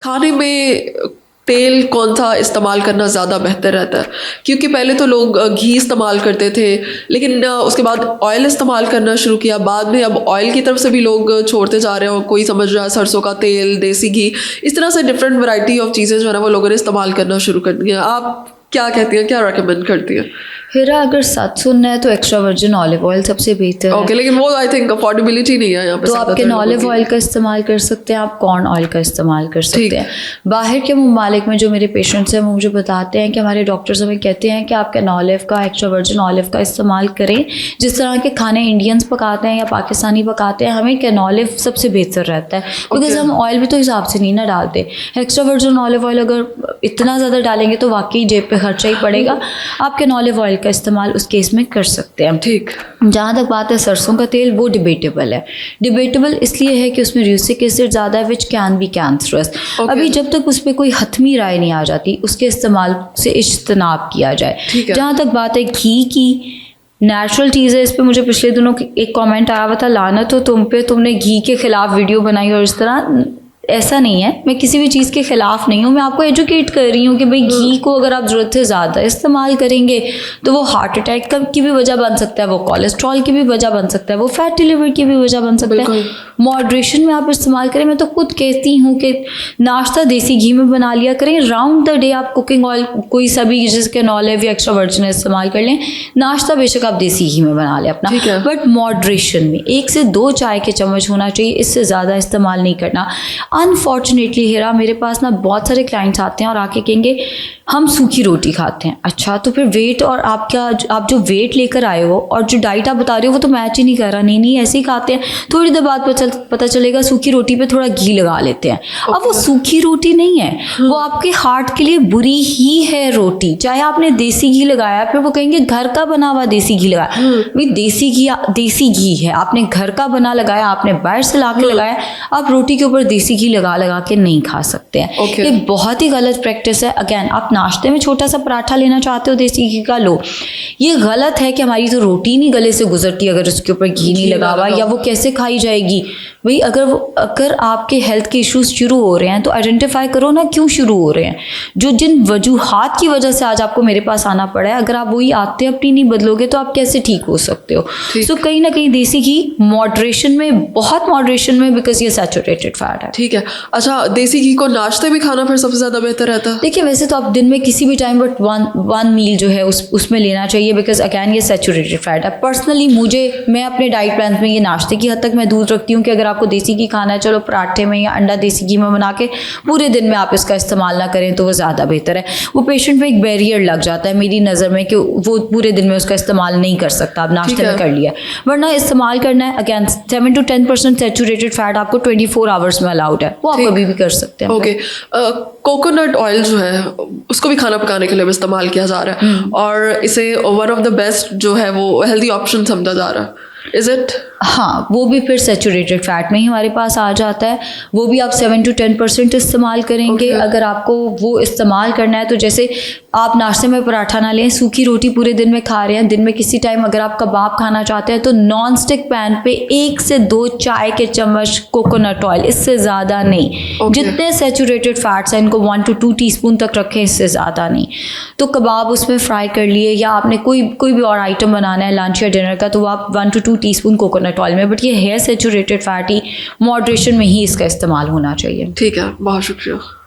खाने में तेल कौन सा इस्तेमाल करना ज़्यादा बेहतर रहता है? क्योंकि पहले तो लोग घी इस्तेमाल करते थे, लेकिन उसके बाद ऑयल इस्तेमाल करना शुरू किया, बाद में अब ऑयल की तरफ से भी लोग छोड़ते जा रहे हैं और कोई समझ रहा है सरसों का तेल, देसी घी, इस तरह से डिफरेंट वैरायटी ऑफ चीज़ें जो है ना वो लोगों ने इस्तेमाल करना शुरू कर दिया। आप क्या कहती हैं, क्या रेकमेंड करती हैं? हीरा, अगर सच सुनना है तो एक्स्ट्रा वर्जिन ऑलिव ऑयल सबसे बेहतर है। ओके, लेकिन वो आई थिंक अफोर्डेबिलिटी नहीं है यहाँ पे। तो आप कैन ऑलिव ऑयल का इस्तेमाल कर सकते हैं, आप कॉर्न ऑयल का इस्तेमाल कर सकते हैं। बाहर के ममालिक में जो मेरे पेशेंट्स हैं वो मुझे बताते हैं कि हमारे डॉक्टर्स हमें कहते हैं कि आप कैन ऑलिव का, एक्स्ट्रा वर्जिन ऑलिव का इस्तेमाल करें। जिस तरह के खाने इंडियंस पकाते हैं या पाकिस्तानी पकाते हैं, हमें कैन ऑलिव सबसे बेहतर रहता है, बिकॉज हम ऑयल भी तो हिसाब से नहीं ना डालते। एक्स्ट्रा वर्जिन ऑलिव ऑयल अगर इतना ज़्यादा डालेंगे तो वाकई जेब पे खर्चा ही पड़ेगा। आप कैन ऑलिव ऑयल का इस्तेमाल उस केस में कर सकते हैं। ठीक। जहाँ तक बात है सरसों का तेल, वो डिबेटेबल है। डिबेटेबल इसलिए है कि उसमें र्यूसिक एसिड ज़्यादा है, विच कैन बी कैंसरस। अभी जब तक उस पर कोई हतमी राय नहीं आ जाती, उसके इस्तेमाल से इज्तनाब किया जाए। जहाँ तक बात है घी की, नेचुरल चीज़ है। इस पर मुझे पिछले दिनों एक कमेंट आया हुआ था, लानत हो तुम पे, तुमने घी के खिलाफ वीडियो बनाई और इस तरह। ऐसा नहीं है, मैं किसी भी चीज़ के ख़िलाफ़ नहीं हूँ, मैं आपको एजुकेट कर रही हूँ कि भाई घी को अगर आप ज़रूरत से ज़्यादा इस्तेमाल करेंगे तो वो हार्ट अटैक की भी वजह बन सकता है, वो कोलेस्ट्रॉल की भी वजह बन सकता है, वो फैटी लिवर की भी वजह बन सकता है। मॉडरेशन में आप इस्तेमाल करें। मैं तो खुद कहती हूँ कि नाश्ता देसी घी में बना लिया करें। राउंड द डे आप कुकिंग ऑयल कोई सभी जिसके ऑलिव या एक्स्ट्रा वर्जिन इस्तेमाल कर लें। नाश्ता बेशक आप देसी घी में बना लें अपना, बट मॉडरेशन में 1 से 2 चाय के चम्मच होना चाहिए, इससे ज़्यादा इस्तेमाल नहीं करना। अनफॉर्चुनेटली हीरा, मेरे पास ना बहुत सारे क्लाइंट्स आते हैं और आके कहेंगे हम सूखी रोटी खाते हैं। अच्छा, तो फिर वेट और आप जो वेट लेकर आए हो और जो डाइट आप बता रहे हो वो तो मैच ही नहीं कर रहा। नहीं ऐसे ही खाते हैं। थोड़ी देर बाद पता चलेगा सूखी रोटी पे थोड़ा घी लगा लेते हैं। अब वो सूखी रोटी नहीं है, वो आपके हार्ट के लिए बुरी ही है रोटी। चाहे आपने देसी घी लगाया, फिर वो कहेंगे घर का बना हुआ देसी घी लगाया। भाई देसी घी है, आपने घर का बना लगाया, आपने बाहर से ला के लगाया। आप रोटी के ऊपर देसी घी लगा के नहीं खा सकते हैं। ये बहुत ही गलत प्रैक्टिस है। अगेन, आप नाश्ते में छोटा सा पराठा लेना चाहते हो, देसी घी का लो। ये गलत है कि हमारी तो रोटी नहीं गले से गुजरती अगर उसके ऊपर घी नहीं लगा हुआ, या वो कैसे खाई जाएगी। भाई अगर आपके हेल्थ के इश्यूज शुरू हो रहे हैं तो आइडेंटिफाई करो ना क्यों शुरू हो रहे हैं। जिन वजूहात की वजह से आज आपको मेरे पास आना पड़ा है, अगर आप वही आते अपनी नहीं बदलोगे तो आप कैसे ठीक हो सकते हो। सो कहीं ना कहीं देसी घी मॉडरेशन में, बहुत मॉडरेशन में, बिकॉज ये सैचुरेटेड फैट है। ठीक है। अच्छा, देसी घी को नाश्ते में खाना फिर सबसे ज़्यादा बेहतर रहता है? देखिए, वैसे तो आप दिन में किसी भी टाइम बट वन मील जो है उसमें लेना चाहिए, बिकॉज अगैन ये सैचुरेटेड फैट है। पर्सनली मैं अपने डाइट प्लान में ये नाश्ते की हद तक मैं दूध रखती हूँ कि अगर आपको देसी घी खाना है, चलो पराठे में या अंडा देसी घी में बना के पूरे दिन में आप इसका इस्तेमाल ना करें तो वो ज़्यादा बेहतर है। वो पेशेंट पे एक बैरियर लग जाता है मेरी नज़र में कि वो पूरे दिन में उसका इस्तेमाल नहीं कर सकता। आप नाश्ते में कर लिया, वरना इस्तेमाल करना है। अगैन 7 to 10% सैचुरेटेड फैट आपको 24 आवर्स में अलाउड है, वो आप कभी भी कर सकते हैं। ओके। कोकोनट ऑयल जो है उसको भी खाना पकाने के लिए इस्तेमाल किया जा रहा है और इसे वन ऑफ द बेस्ट जो है वो हेल्दी ऑप्शन समझा जा रहा है। Is it? हाँ, वो भी फिर सैचुरेटेड फैट में ही हमारे पास आ जाता है। वो भी आप 7 to 10% इस्तेमाल करेंगे। अगर आपको वो इस्तेमाल करना है तो जैसे आप नाश्ते में पराठा ना लें, सूखी रोटी पूरे दिन में खा रहे हैं, दिन में किसी टाइम अगर आप कबाब खाना चाहते हैं तो नॉन स्टिक पैन पे 1 से 2 चाय के चम्मच कोकोनट ऑयल, इससे ज़्यादा नहीं। जितने सैचुरेटेड फैट्स हैं इनको 1 to 2 टीस्पून तक रखें, इससे ज़्यादा नहीं। तो कबाब उसमें फ्राई कर लिए, या आपने कोई भी और आइटम बनाना है लंच या डिनर का, तो आप 1 to 2 टीस्पून कोकोनट ऑयल में। बट ये है सैचुरेटेड फैट ही, मॉडरेशन में ही इसका इस्तेमाल होना चाहिए। ठीक है, बहुत शुक्रिया।